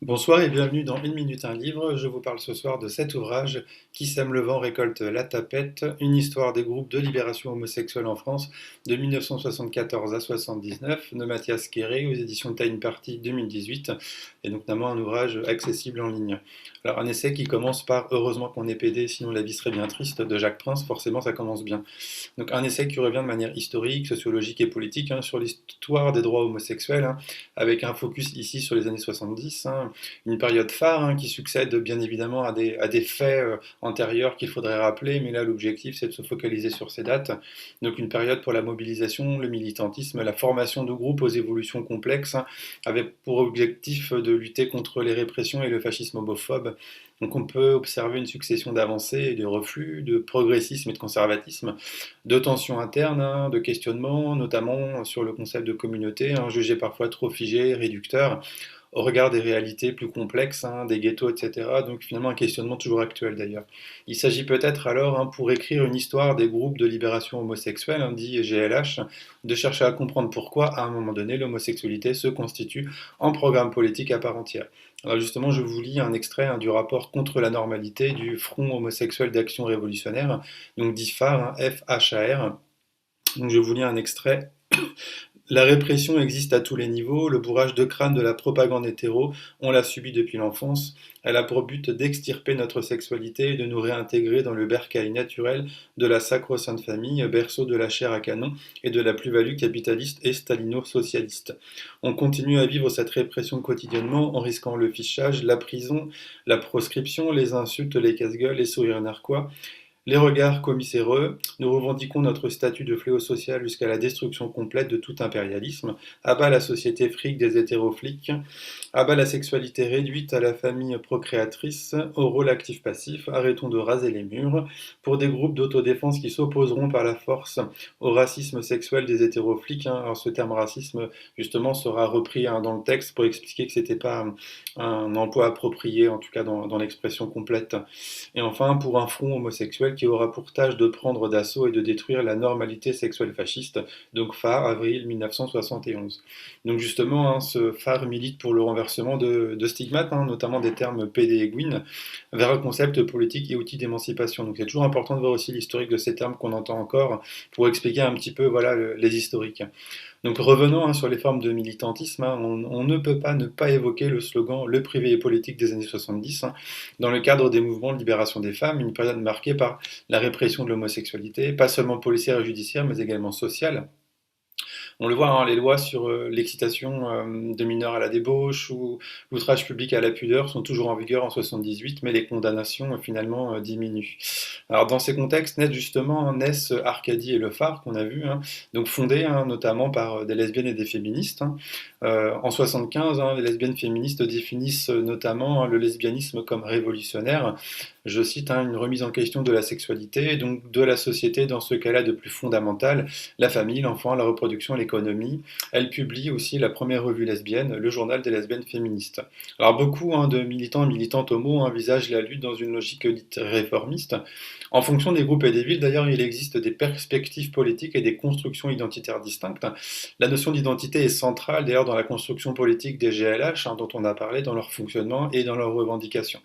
Bonsoir et bienvenue dans Une minute un livre. Je vous parle ce soir de cet ouvrage Qui sème le vent récolte la tapette, une histoire des groupes de libération homosexuelle en France de 1974 à 79 de Mathias Quéré aux éditions Time Party 2018 et donc notamment un ouvrage accessible en ligne. Alors un essai qui commence par Heureusement qu'on est pédé, sinon la vie serait bien triste de Jacques Prince, forcément ça commence bien. Donc un essai qui revient de manière historique, sociologique et politique sur l'histoire des droits homosexuels, avec un focus ici sur les années 70, une période phare qui succède bien évidemment à des faits antérieurs qu'il faudrait rappeler, mais là l'objectif c'est de se focaliser sur ces dates. Donc une période pour la mobilisation, le militantisme, la formation de groupes aux évolutions complexes, avec pour objectif de lutter contre les répressions et le fascisme homophobe. Donc on peut observer une succession d'avancées et de reflux, de progressisme et de conservatisme, de tensions internes, de questionnements, notamment sur le concept de communauté, jugé parfois trop figé, réducteur, au regard des réalités plus complexes, des ghettos, etc. Donc finalement un questionnement toujours actuel d'ailleurs. Il s'agit peut-être alors, pour écrire une histoire des groupes de libération homosexuelle, dit GLH, de chercher à comprendre pourquoi à un moment donné l'homosexualité se constitue en programme politique à part entière. Alors justement, je vous lis un extrait du rapport contre la normalité du Front homosexuel d'action révolutionnaire, donc dit phare, FHAR. Donc je vous lis un extrait. La répression existe à tous les niveaux, le bourrage de crâne de la propagande hétéro, on l'a subi depuis l'enfance. Elle a pour but d'extirper notre sexualité et de nous réintégrer dans le bercail naturel de la sacro-sainte famille, berceau de la chair à canon et de la plus-value capitaliste et stalino-socialiste. On continue à vivre cette répression quotidiennement en risquant le fichage, la prison, la proscription, les insultes, les casse-gueules, les sourires narquois. Les regards commiséreux, nous revendiquons notre statut de fléau social jusqu'à la destruction complète de tout impérialisme, à bas la société fric des hétéroflics, à bas la sexualité réduite à la famille procréatrice, au rôle actif-passif, arrêtons de raser les murs, pour des groupes d'autodéfense qui s'opposeront par la force au racisme sexuel des hétéroflics. Alors ce terme racisme, justement, sera repris dans le texte pour expliquer que c'était pas un emploi approprié, en tout cas dans l'expression complète. Et enfin, pour un front homosexuel qui aura pour tâche de prendre d'assaut et de détruire la normalité sexuelle fasciste, donc phare, avril 1971. Donc justement, ce phare milite pour le renversement de stigmates, notamment des termes PD et Gwyn, vers un concept politique et outil d'émancipation. Donc c'est toujours important de voir aussi l'historique de ces termes qu'on entend encore pour expliquer un petit peu voilà, les historiques. Donc revenons sur les formes de militantisme, on ne peut pas ne pas évoquer le slogan Le privé et politique des années 70, dans le cadre des mouvements de libération des femmes, une période marquée par la répression de l'homosexualité, pas seulement policière et judiciaire, mais également sociale. On le voit, les lois sur l'excitation de mineurs à la débauche ou l'outrage public à la pudeur sont toujours en vigueur en 78, mais les condamnations finalement diminuent. Alors dans ces contextes naissent Arcadie et Le Phare qu'on a vu, donc fondés notamment par des lesbiennes et des féministes. En 75, les lesbiennes féministes définissent notamment le lesbianisme comme révolutionnaire. Je cite, une remise en question de la sexualité, donc de la société dans ce qu'elle a de plus fondamental, la famille, l'enfant, la reproduction, l'économie. Elle publie aussi la première revue lesbienne, le journal des lesbiennes féministes. Alors beaucoup de militants et militantes homo envisagent la lutte dans une logique dite réformiste. En fonction des groupes et des villes, d'ailleurs, il existe des perspectives politiques et des constructions identitaires distinctes. La notion d'identité est centrale, d'ailleurs, dans la construction politique des GLH, dont on a parlé, dans leur fonctionnement et dans leurs revendications.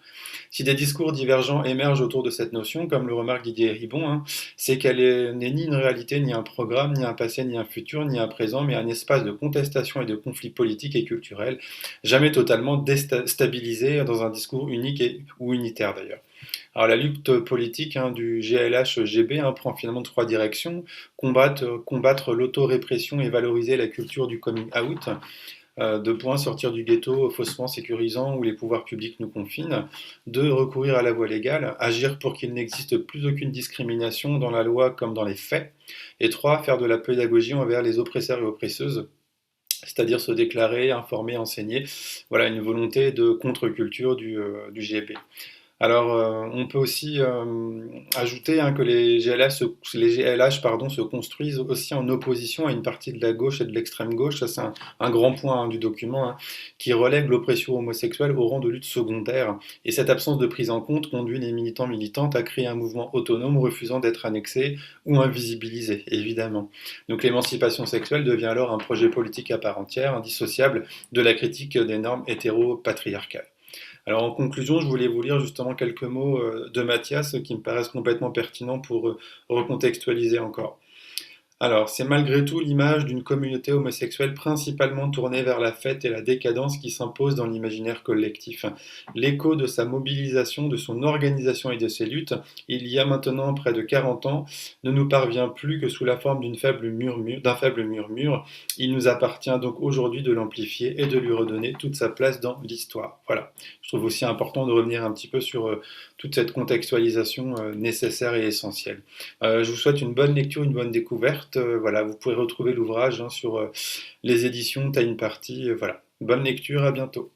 Si des discours divergents émergent autour de cette notion, comme le remarque Didier Ribon, c'est qu'elle n'est ni une réalité, ni un programme, ni un passé, ni un futur, ni un présent, mais un espace de contestation et de conflit politique et culturel, jamais totalement déstabilisé dans un discours unique ou unitaire d'ailleurs. Alors la lutte politique du GLH-GB prend finalement trois directions: combattre l'autorépression et valoriser la culture du coming out. Deux points, sortir du ghetto faussement sécurisant où les pouvoirs publics nous confinent. Deux, recourir à la voie légale, agir pour qu'il n'existe plus aucune discrimination dans la loi comme dans les faits. Et trois, faire de la pédagogie envers les oppresseurs et oppresseuses, c'est-à-dire se déclarer, informer, enseigner. Voilà une volonté de contre-culture du GB. Alors, on peut aussi ajouter hein, que les GLH pardon, se construisent aussi en opposition à une partie de la gauche et de l'extrême gauche. Ça, c'est un grand point hein, du document hein, qui relègue l'oppression homosexuelle au rang de lutte secondaire. Et cette absence de prise en compte conduit les militants militantes à créer un mouvement autonome refusant d'être annexé ou invisibilisé, évidemment. Donc l'émancipation sexuelle devient alors un projet politique à part entière, indissociable de la critique des normes hétéro-patriarcales. Alors en conclusion, je voulais vous lire justement quelques mots de Mathias qui me paraissent complètement pertinents pour recontextualiser encore. Alors, c'est malgré tout l'image d'une communauté homosexuelle principalement tournée vers la fête et la décadence qui s'impose dans l'imaginaire collectif. L'écho de sa mobilisation, de son organisation et de ses luttes, il y a maintenant près de 40 ans, ne nous parvient plus que sous la forme d'un faible murmure. Il nous appartient donc aujourd'hui de l'amplifier et de lui redonner toute sa place dans l'histoire. Voilà. Je trouve aussi important de revenir un petit peu sur toute cette contextualisation nécessaire et essentielle. Je vous souhaite une bonne lecture, une bonne découverte. Voilà, vous pouvez retrouver l'ouvrage hein, sur les éditions Time Party. Voilà, bonne lecture, à bientôt.